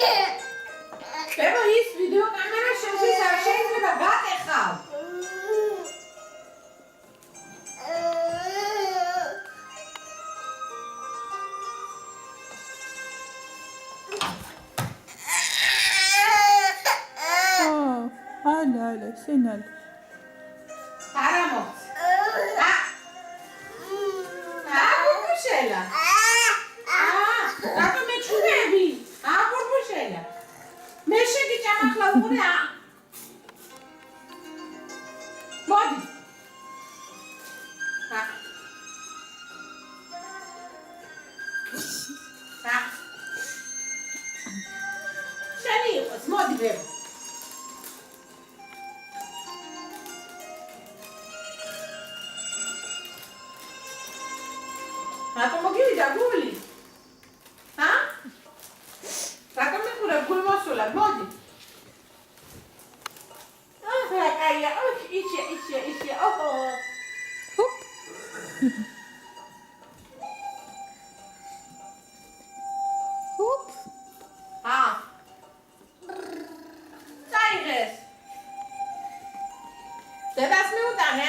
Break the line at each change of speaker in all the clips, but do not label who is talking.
Beba, ის ვიდეო კამერა შენთვის არ შეიძლება გატეხავ.
Ala, senal.
არა მოხს. ბურბუშელა. რატომ მეჩვენები? ბურბუშელა. მე შეგიჭამახლა უყურე. მოდი. შენი იყოს, მოდი ბება. რატომ მოგივიდა გული? რატომ მეკურა გული მოსულა? მოდი. რა კაია, ისე, ოჰო.
Hop. Hop.
წაიღეს. დედას მიუტანე,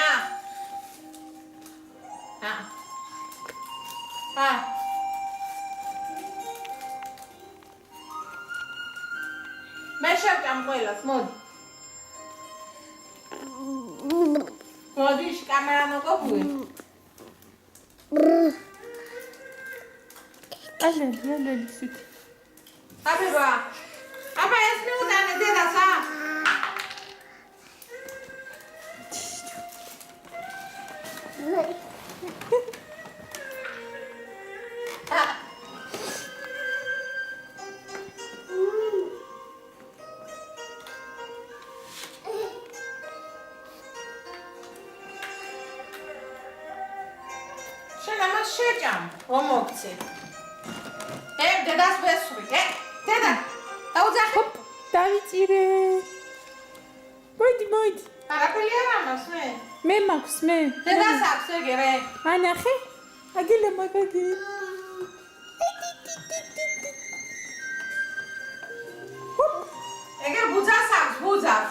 მე შევჭამ ყველას, მოდი. მოდი, კამერა მოგოგვი.
Ala, sit.
აბება. აბა ეს მიუტანე დედას, შენ ამას შეჭამ, რომ მოგცე. დედას ვესვრი, დედა, დაუძახე.
Hop. დავიწირე. მოიდი.
არაფერი არ ამას მე.
მე მაქვს მე.
დედას აქვს ეგ რე.
ანახე. აგილე მაგაგი.
ეგ ბუძას აქვს, ბუძას.